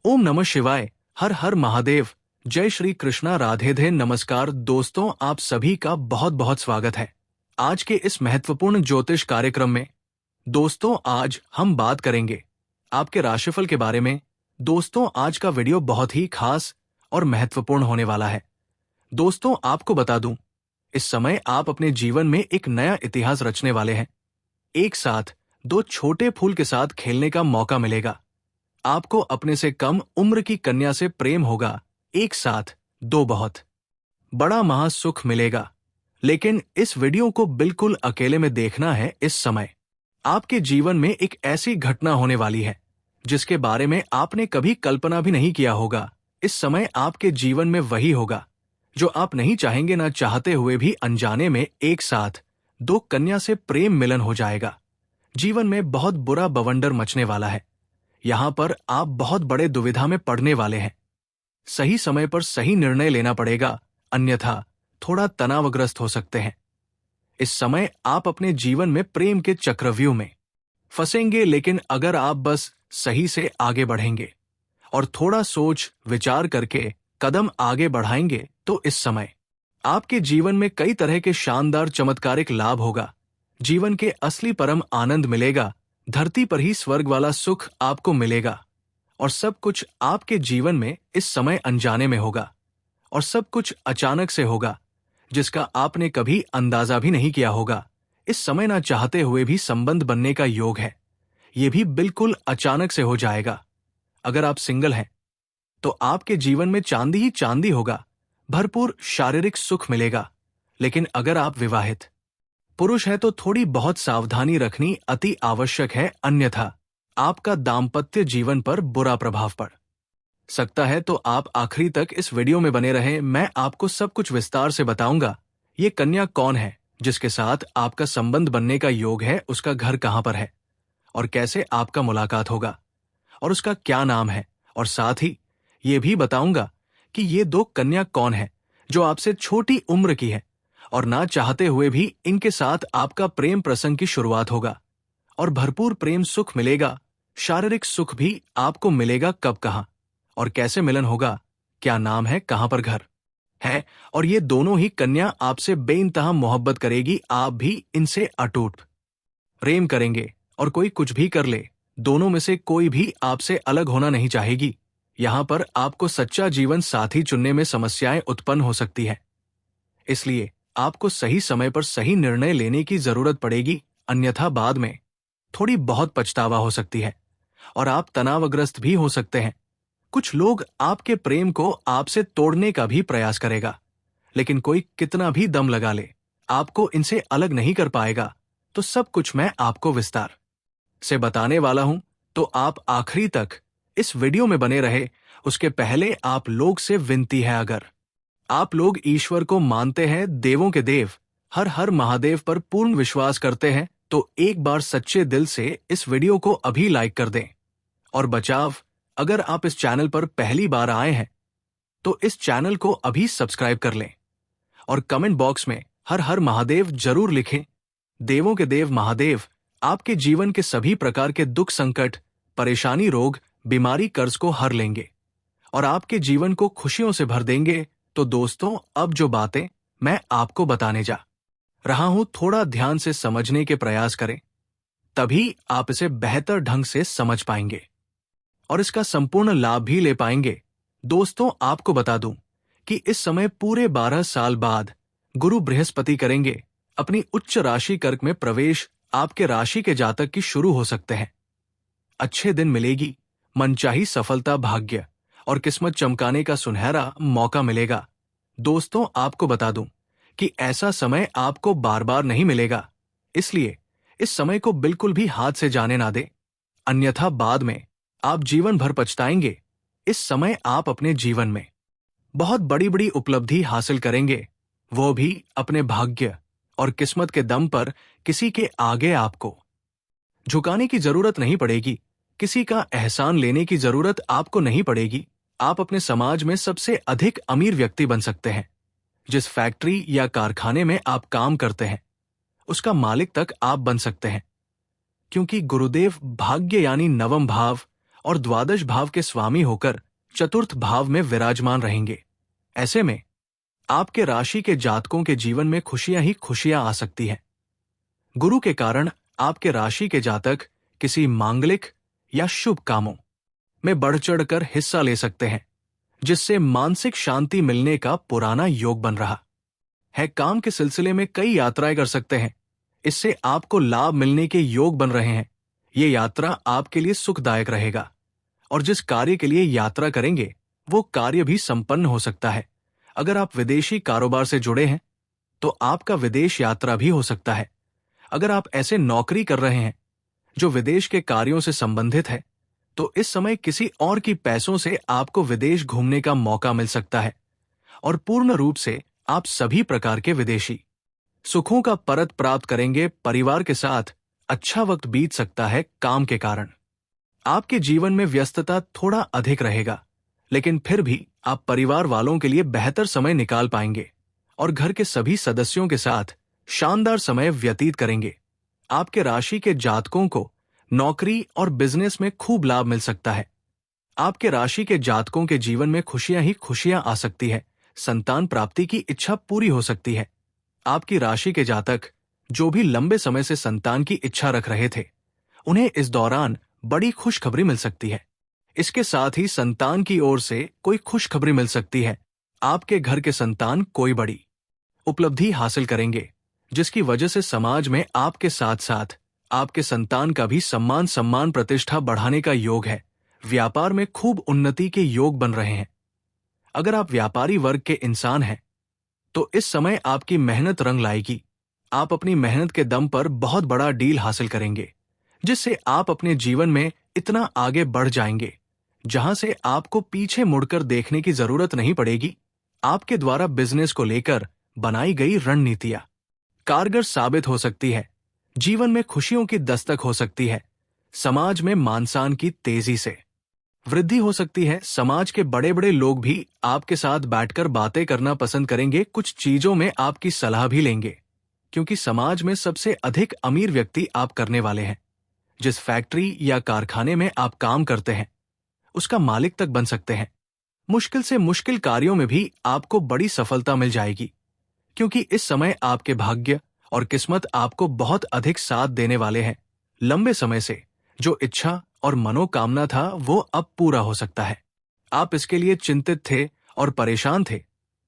ओम नमः शिवाय। हर हर महादेव। जय श्री कृष्णा। राधे नमस्कार दोस्तों, आप सभी का बहुत बहुत स्वागत है आज के इस महत्वपूर्ण ज्योतिष कार्यक्रम में। दोस्तों, आज हम बात करेंगे आपके राशिफल के बारे में। दोस्तों, आज का वीडियो बहुत ही खास और महत्वपूर्ण होने वाला है। दोस्तों, आपको बता दूं, इस समय आप अपने जीवन में एक नया इतिहास रचने वाले हैं। एक साथ दो छोटे फूल के साथ खेलने का मौका मिलेगा। आपको अपने से कम उम्र की कन्या से प्रेम होगा। एक साथ दो बहुत बड़ा महासुख मिलेगा। लेकिन इस वीडियो को बिल्कुल अकेले में देखना है। इस समय आपके जीवन में एक ऐसी घटना होने वाली है जिसके बारे में आपने कभी कल्पना भी नहीं किया होगा। इस समय आपके जीवन में वही होगा जो आप नहीं चाहेंगे। ना चाहते हुए भी अनजाने में एक साथ दो कन्या से प्रेम मिलन हो जाएगा। जीवन में बहुत बुरा बवंडर मचने वाला है। यहां पर आप बहुत बड़े दुविधा में पड़ने वाले हैं। सही समय पर सही निर्णय लेना पड़ेगा, अन्यथा थोड़ा तनावग्रस्त हो सकते हैं। इस समय आप अपने जीवन में प्रेम के चक्रव्यूह में फंसेंगे। लेकिन अगर आप बस सही से आगे बढ़ेंगे और थोड़ा सोच विचार करके कदम आगे बढ़ाएंगे तो इस समय आपके जीवन में कई तरह के शानदार चमत्कारिक लाभ होगा। जीवन के असली परम आनंद मिलेगा। धरती पर ही स्वर्ग वाला सुख आपको मिलेगा। और सब कुछ आपके जीवन में इस समय अनजाने में होगा और सब कुछ अचानक से होगा जिसका आपने कभी अंदाजा भी नहीं किया होगा। इस समय ना चाहते हुए भी संबंध बनने का योग है। ये भी बिल्कुल अचानक से हो जाएगा। अगर आप सिंगल हैं तो आपके जीवन में चांदी ही चांदी होगा। भरपूर शारीरिक सुख मिलेगा। लेकिन अगर आप विवाहित पुरुष है तो थोड़ी बहुत सावधानी रखनी अति आवश्यक है, अन्यथा आपका दाम्पत्य जीवन पर बुरा प्रभाव पड़ सकता है। तो आप आखिरी तक इस वीडियो में बने रहें। मैं आपको सब कुछ विस्तार से बताऊंगा। ये कन्या कौन है जिसके साथ आपका संबंध बनने का योग है, उसका घर कहां पर है और कैसे आपका मुलाकात होगा और उसका क्या नाम है। और साथ ही ये भी बताऊंगा कि ये दो कन्या कौन है जो आपसे छोटी उम्र की है और ना चाहते हुए भी इनके साथ आपका प्रेम प्रसंग की शुरुआत होगा और भरपूर प्रेम सुख मिलेगा। शारीरिक सुख भी आपको मिलेगा। कब, कहां और कैसे मिलन होगा, क्या नाम है, कहां पर घर है। और ये दोनों ही कन्या आपसे बेइंतहा मोहब्बत करेगी। आप भी इनसे अटूट प्रेम करेंगे और कोई कुछ भी कर ले, दोनों में से कोई भी आपसे अलग होना नहीं चाहेगी। यहां पर आपको सच्चा जीवन साथी चुनने में समस्याएं उत्पन्न हो सकती है। इसलिए आपको सही समय पर सही निर्णय लेने की जरूरत पड़ेगी, अन्यथा बाद में थोड़ी बहुत पछतावा हो सकती है और आप तनावग्रस्त भी हो सकते हैं। कुछ लोग आपके प्रेम को आपसे तोड़ने का भी प्रयास करेगा, लेकिन कोई कितना भी दम लगा ले, आपको इनसे अलग नहीं कर पाएगा। तो सब कुछ मैं आपको विस्तार से बताने वाला हूं, तो आप आखिरी तक इस वीडियो में बने रहे। उसके पहले आप लोग से विनती है, अगर आप लोग ईश्वर को मानते हैं, देवों के देव हर हर महादेव पर पूर्ण विश्वास करते हैं, तो एक बार सच्चे दिल से इस वीडियो को अभी लाइक कर दें। और बचाव, अगर आप इस चैनल पर पहली बार आए हैं तो इस चैनल को अभी सब्सक्राइब कर लें और कमेंट बॉक्स में हर हर महादेव जरूर लिखें। देवों के देव महादेव आपके जीवन के सभी प्रकार के दुख, संकट, परेशानी, रोग, बीमारी, कर्ज को हर लेंगे और आपके जीवन को खुशियों से भर देंगे। तो दोस्तों, अब जो बातें मैं आपको बताने जा रहा हूं, थोड़ा ध्यान से समझने के प्रयास करें, तभी आप इसे बेहतर ढंग से समझ पाएंगे और इसका संपूर्ण लाभ भी ले पाएंगे। दोस्तों, आपको बता दूं कि इस समय पूरे 12 साल बाद गुरु बृहस्पति करेंगे अपनी उच्च राशि कर्क में प्रवेश। आपके राशि के जातक की शुरू हो सकते हैं अच्छे दिन मिलेगी। मनचाही सफलता, भाग्य और किस्मत चमकाने का सुनहरा मौका मिलेगा। दोस्तों, आपको बता दूं कि ऐसा समय आपको बार बार नहीं मिलेगा, इसलिए इस समय को बिल्कुल भी हाथ से जाने ना दें, अन्यथा बाद में आप जीवन भर पछताएंगे। इस समय आप अपने जीवन में बहुत बड़ी बड़ी उपलब्धि हासिल करेंगे, वो भी अपने भाग्य और किस्मत के दम पर। किसी के आगे आपको झुकाने की जरूरत नहीं पड़ेगी, किसी का एहसान लेने की जरूरत आपको नहीं पड़ेगी। आप अपने समाज में सबसे अधिक अमीर व्यक्ति बन सकते हैं। जिस फैक्ट्री या कारखाने में आप काम करते हैं उसका मालिक तक आप बन सकते हैं, क्योंकि गुरुदेव भाग्य यानी नवम भाव और द्वादश भाव के स्वामी होकर चतुर्थ भाव में विराजमान रहेंगे। ऐसे में आपके राशि के जातकों के जीवन में खुशियां ही खुशियां आ सकती हैं। गुरु के कारण आपके राशि के जातक किसी मांगलिक या शुभ कामों में बढ़ चढ़कर हिस्सा ले सकते हैं, जिससे मानसिक शांति मिलने का पुराना योग बन रहा है। काम के सिलसिले में कई यात्राएं कर सकते हैं, इससे आपको लाभ मिलने के योग बन रहे हैं। ये यात्रा आपके लिए सुखदायक रहेगा और जिस कार्य के लिए यात्रा करेंगे वो कार्य भी संपन्न हो सकता है। अगर आप विदेशी कारोबार से जुड़े हैं तो आपका विदेश यात्रा भी हो सकता है। अगर आप ऐसे नौकरी कर रहे हैं जो विदेश के कार्यों से संबंधित है तो इस समय किसी और की पैसों से आपको विदेश घूमने का मौका मिल सकता है और पूर्ण रूप से आप सभी प्रकार के विदेशी सुखों का परत प्राप्त करेंगे। परिवार के साथ अच्छा वक्त बीत सकता है। काम के कारण आपके जीवन में व्यस्तता थोड़ा अधिक रहेगा, लेकिन फिर भी आप परिवार वालों के लिए बेहतर समय निकाल पाएंगे और घर के सभी सदस्यों के साथ शानदार समय व्यतीत करेंगे। आपके राशि के जातकों को नौकरी और बिजनेस में खूब लाभ मिल सकता है। आपके राशि के जातकों के जीवन में खुशियां ही खुशियां आ सकती है। संतान प्राप्ति की इच्छा पूरी हो सकती है। आपकी राशि के जातक जो भी लंबे समय से संतान की इच्छा रख रहे थे, उन्हें इस दौरान बड़ी खुशखबरी मिल सकती है। इसके साथ ही संतान की ओर से कोई खुशखबरी मिल सकती है। आपके घर के संतान कोई बड़ी उपलब्धि हासिल करेंगे, जिसकी वजह से समाज में आपके साथ साथ आपके संतान का भी सम्मान प्रतिष्ठा बढ़ाने का योग है। व्यापार में खूब उन्नति के योग बन रहे हैं। अगर आप व्यापारी वर्ग के इंसान हैं तो इस समय आपकी मेहनत रंग लाएगी। आप अपनी मेहनत के दम पर बहुत बड़ा डील हासिल करेंगे, जिससे आप अपने जीवन में इतना आगे बढ़ जाएंगे जहां से आपको पीछे मुड़कर देखने की जरूरत नहीं पड़ेगी। आपके द्वारा बिजनेस को लेकर बनाई गई रणनीतियां कारगर साबित हो सकती है। जीवन में खुशियों की दस्तक हो सकती है। समाज में मान-सम्मान की तेजी से वृद्धि हो सकती है। समाज के बड़े बड़े लोग भी आपके साथ बैठकर बातें करना पसंद करेंगे। कुछ चीजों में आपकी सलाह भी लेंगे, क्योंकि समाज में सबसे अधिक अमीर व्यक्ति आप करने वाले हैं। जिस फैक्ट्री या कारखाने में आप काम करते हैं उसका मालिक तक बन सकते हैं। मुश्किल से मुश्किल कार्यों में भी आपको बड़ी सफलता मिल जाएगी, क्योंकि इस समय आपके भाग्य और किस्मत आपको बहुत अधिक साथ देने वाले हैं। लंबे समय से जो इच्छा और मनोकामना था वो अब पूरा हो सकता है। आप इसके लिए चिंतित थे और परेशान थे,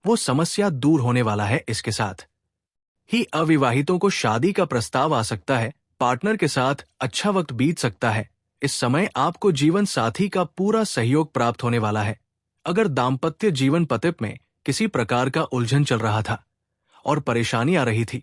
वो समस्या दूर होने वाला है। इसके साथ ही अविवाहितों को शादी का प्रस्ताव आ सकता है। पार्टनर के साथ अच्छा वक्त बीत सकता है। इस समय आपको जीवन साथी का पूरा सहयोग प्राप्त होने वाला है। अगर दाम्पत्य जीवन पतित में किसी प्रकार का उलझन चल रहा था और परेशानी आ रही थी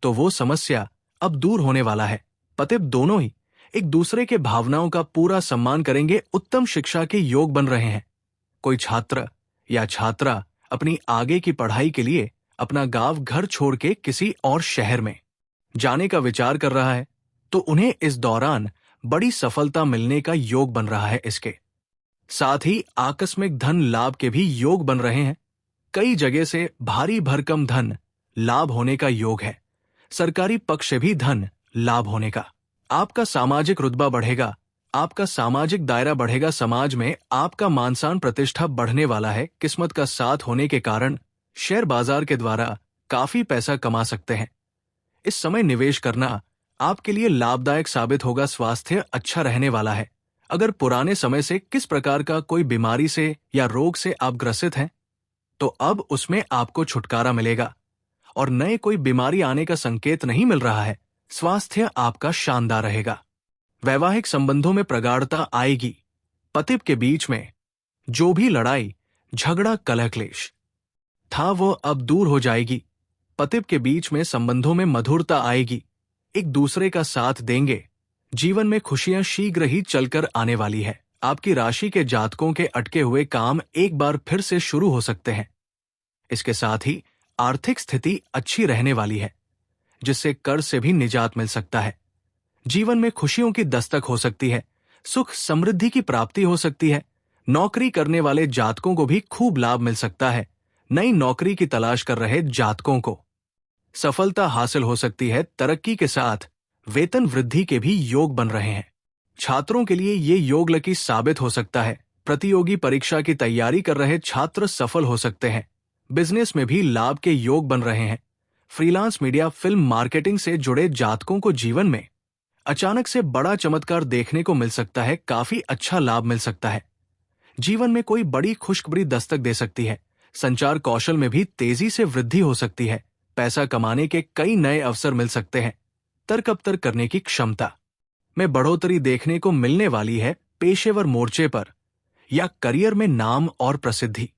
तो वो समस्या अब दूर होने वाला है। पतित दोनों ही एक दूसरे के भावनाओं का पूरा सम्मान करेंगे। उत्तम शिक्षा के योग बन रहे हैं। कोई छात्र या छात्रा अपनी आगे की पढ़ाई के लिए अपना गांव घर छोड़ के किसी और शहर में जाने का विचार कर रहा है तो उन्हें इस दौरान बड़ी सफलता मिलने का योग बन रहा है। इसके साथ ही आकस्मिक धन लाभ के भी योग बन रहे हैं। कई जगह से भारी भरकम धन लाभ होने का योग है। सरकारी पक्ष से भी धन लाभ होने का। आपका सामाजिक रुतबा बढ़ेगा। आपका सामाजिक दायरा बढ़ेगा। समाज में आपका मान-सम्मान प्रतिष्ठा बढ़ने वाला है। किस्मत का साथ होने के कारण शेयर बाजार के द्वारा काफी पैसा कमा सकते हैं। इस समय निवेश करना आपके लिए लाभदायक साबित होगा। स्वास्थ्य अच्छा रहने वाला है। अगर पुराने समय से किस प्रकार का कोई बीमारी से या रोग से आप ग्रसित हैं तो अब उसमें आपको छुटकारा मिलेगा और नए कोई बीमारी आने का संकेत नहीं मिल रहा है। स्वास्थ्य आपका शानदार रहेगा। वैवाहिक संबंधों में प्रगाढ़ता आएगी। पति के बीच में जो भी लड़ाई झगड़ा कलह क्लेश था वो अब दूर हो जाएगी। पति के बीच में संबंधों में मधुरता आएगी। एक दूसरे का साथ देंगे। जीवन में खुशियां शीघ्र ही चलकर आने वाली है। आपकी राशि के जातकों के अटके हुए काम एक बार फिर से शुरू हो सकते हैं। इसके साथ ही आर्थिक स्थिति अच्छी रहने वाली है, जिससे कर्ज से भी निजात मिल सकता है। जीवन में खुशियों की दस्तक हो सकती है। सुख समृद्धि की प्राप्ति हो सकती है। नौकरी करने वाले जातकों को भी खूब लाभ मिल सकता है। नई नौकरी की तलाश कर रहे जातकों को सफलता हासिल हो सकती है। तरक्की के साथ वेतन वृद्धि के भी योग बन रहे हैं। छात्रों के लिए ये योग लकी साबित हो सकता है। प्रतियोगी परीक्षा की तैयारी कर रहे छात्र सफल हो सकते हैं। बिजनेस में भी लाभ के योग बन रहे हैं। फ्रीलांस मीडिया, फिल्म मार्केटिंग से जुड़े जातकों को जीवन में अचानक से बड़ा चमत्कार देखने को मिल सकता है। काफी अच्छा लाभ मिल सकता है। जीवन में कोई बड़ी खुशखबरी दस्तक दे सकती है। संचार कौशल में भी तेजी से वृद्धि हो सकती है। पैसा कमाने के कई नए अवसर मिल सकते हैं। तर्क अब करने की क्षमता में बढ़ोतरी देखने को मिलने वाली है। पेशेवर मोर्चे पर या करियर में नाम और प्रसिद्धि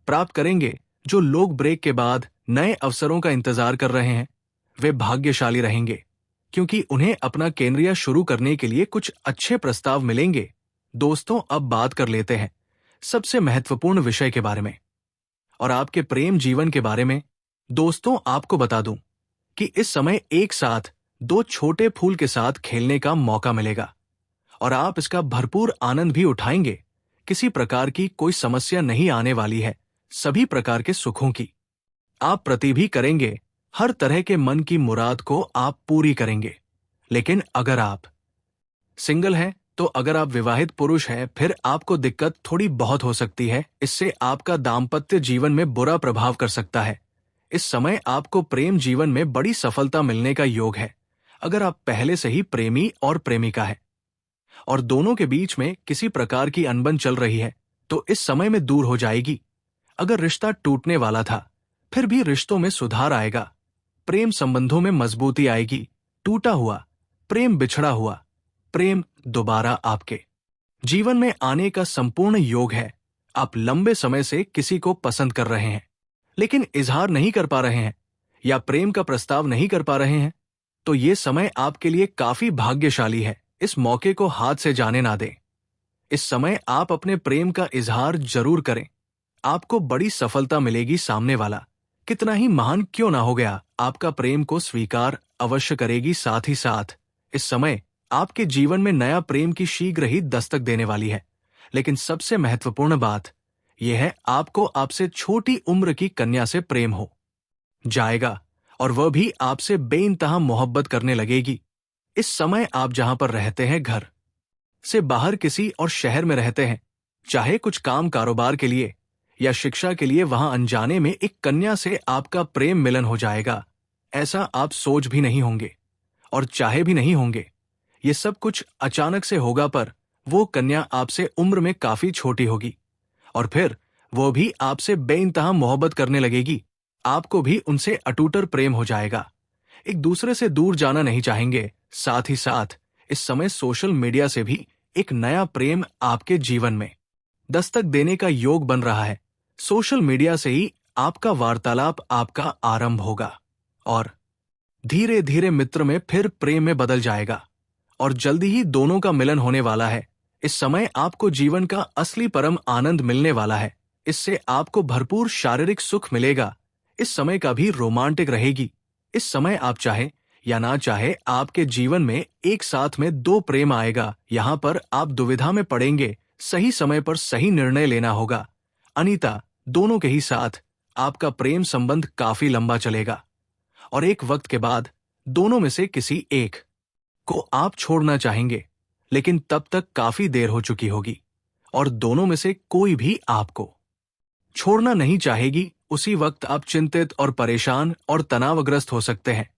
प्राप्त करेंगे। जो लोग ब्रेक के बाद नए अवसरों का इंतजार कर रहे हैं, वे भाग्यशाली रहेंगे, क्योंकि उन्हें अपना कैरियर शुरू करने के लिए कुछ अच्छे प्रस्ताव मिलेंगे। दोस्तों, अब बात कर लेते हैं सबसे महत्वपूर्ण विषय के बारे में और आपके प्रेम जीवन के बारे में। दोस्तों, आपको बता दूं कि इस समय एक साथ 2 छोटे फूल के साथ खेलने का मौका मिलेगा और आप इसका भरपूर आनंद भी उठाएंगे। किसी प्रकार की कोई समस्या नहीं आने वाली है। सभी प्रकार के सुखों की आप प्रति भी करेंगे। हर तरह के मन की मुराद को आप पूरी करेंगे। लेकिन अगर आप सिंगल हैं, तो अगर आप विवाहित पुरुष हैं, फिर आपको दिक्कत थोड़ी बहुत हो सकती है। इससे आपका दाम्पत्य जीवन में बुरा प्रभाव कर सकता है। इस समय आपको प्रेम जीवन में बड़ी सफलता मिलने का योग है। अगर आप पहले से ही प्रेमी और प्रेमिका है और दोनों के बीच में किसी प्रकार की अनबन चल रही है, तो इस समय में दूर हो जाएगी। अगर रिश्ता टूटने वाला था, फिर भी रिश्तों में सुधार आएगा। प्रेम संबंधों में मजबूती आएगी। टूटा हुआ प्रेम, बिछड़ा हुआ प्रेम दोबारा आपके जीवन में आने का संपूर्ण योग है। आप लंबे समय से किसी को पसंद कर रहे हैं, लेकिन इजहार नहीं कर पा रहे हैं या प्रेम का प्रस्ताव नहीं कर पा रहे हैं, तो ये समय आपके लिए काफी भाग्यशाली है। इस मौके को हाथ से जाने ना दें। इस समय आप अपने प्रेम का इजहार जरूर करें। आपको बड़ी सफलता मिलेगी। सामने वाला कितना ही महान क्यों ना हो गया, आपका प्रेम को स्वीकार अवश्य करेगी। साथ ही साथ इस समय आपके जीवन में नया प्रेम की शीघ्र ही दस्तक देने वाली है। लेकिन सबसे महत्वपूर्ण बात यह है, आपको आपसे छोटी उम्र की कन्या से प्रेम हो जाएगा और वह भी आपसे बेइंतहा मोहब्बत करने लगेगी। इस समय आप जहां पर रहते हैं, घर से बाहर किसी और शहर में रहते हैं, चाहे कुछ काम कारोबार के लिए या शिक्षा के लिए, वहां अनजाने में एक कन्या से आपका प्रेम मिलन हो जाएगा। ऐसा आप सोच भी नहीं होंगे और चाहे भी नहीं होंगे। ये सब कुछ अचानक से होगा, पर वो कन्या आपसे उम्र में काफी छोटी होगी और फिर वो भी आपसे बेइंतहा मोहब्बत करने लगेगी। आपको भी उनसे अटूटर प्रेम हो जाएगा। एक दूसरे से दूर जाना नहीं चाहेंगे। साथ ही साथ इस समय सोशल मीडिया से भी एक नया प्रेम आपके जीवन में दस्तक देने का योग बन रहा है। सोशल मीडिया से ही आपका वार्तालाप आपका आरंभ होगा और धीरे धीरे मित्र में फिर प्रेम में बदल जाएगा और जल्दी ही दोनों का मिलन होने वाला है। इस समय आपको जीवन का असली परम आनंद मिलने वाला है। इससे आपको भरपूर शारीरिक सुख मिलेगा। इस समय का भी रोमांटिक रहेगी। इस समय आप चाहे या ना चाहे, आपके जीवन में एक साथ में 2 प्रेम आएगा। यहाँ पर आप दुविधा में पड़ेंगे। सही समय पर सही निर्णय लेना होगा। अनीता, दोनों के ही साथ आपका प्रेम संबंध काफी लंबा चलेगा और एक वक्त के बाद दोनों में से किसी एक को आप छोड़ना चाहेंगे, लेकिन तब तक काफी देर हो चुकी होगी और दोनों में से कोई भी आपको छोड़ना नहीं चाहेगी। उसी वक्त आप चिंतित और परेशान और तनावग्रस्त हो सकते हैं।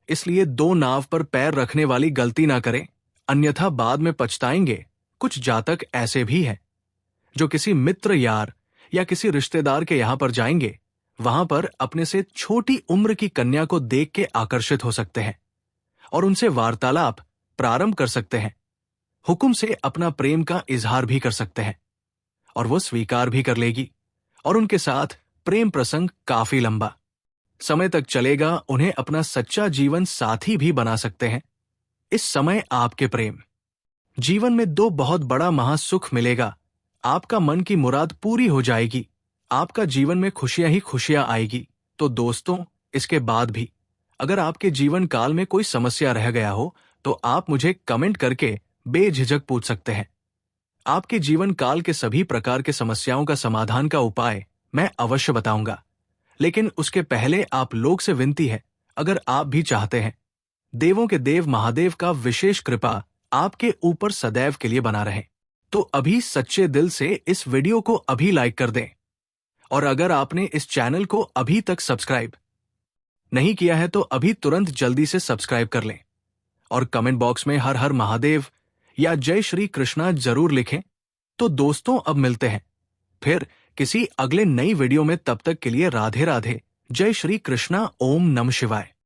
इसलिए 2 नाव पर पैर रखने वाली गलती ना करें, अन्यथा बाद में पछताएंगे। कुछ जातक ऐसे भी हैं जो किसी मित्र, यार या किसी रिश्तेदार के यहां पर जाएंगे। वहां पर अपने से छोटी उम्र की कन्या को देख के आकर्षित हो सकते हैं और उनसे वार्तालाप प्रारंभ कर सकते हैं। हुक्म से अपना प्रेम का इजहार भी कर सकते हैं और वो स्वीकार भी कर लेगी और उनके साथ प्रेम प्रसंग काफी लंबा समय तक चलेगा। उन्हें अपना सच्चा जीवन साथी भी बना सकते हैं। इस समय आपके प्रेम जीवन में 2 बहुत बड़ा महासुख मिलेगा। आपका मन की मुराद पूरी हो जाएगी। आपका जीवन में खुशियां ही खुशियां आएगी। तो दोस्तों, इसके बाद भी अगर आपके जीवन काल में कोई समस्या रह गया हो, तो आप मुझे कमेंट करके बेझिझक पूछ सकते हैं। आपके जीवन काल के सभी प्रकार के समस्याओं का समाधान का उपाय मैं अवश्य बताऊंगा। लेकिन उसके पहले आप लोग से विनती है, अगर आप भी चाहते हैं देवों के देव महादेव का विशेष कृपा आपके ऊपर सदैव के लिए बना रहे। तो अभी सच्चे दिल से इस वीडियो को अभी लाइक कर दें। और अगर आपने इस चैनल को अभी तक सब्सक्राइब नहीं किया है तो अभी तुरंत जल्दी से सब्सक्राइब कर लें। और कमेंट बॉक्स में हर हर महादेव या जय श्री कृष्णा जरूर लिखें। तो दोस्तों अब मिलते हैं फिर किसी अगले नई वीडियो में। तब तक के लिए राधे राधे, जय श्री कृष्णा, ओम नमः शिवाय।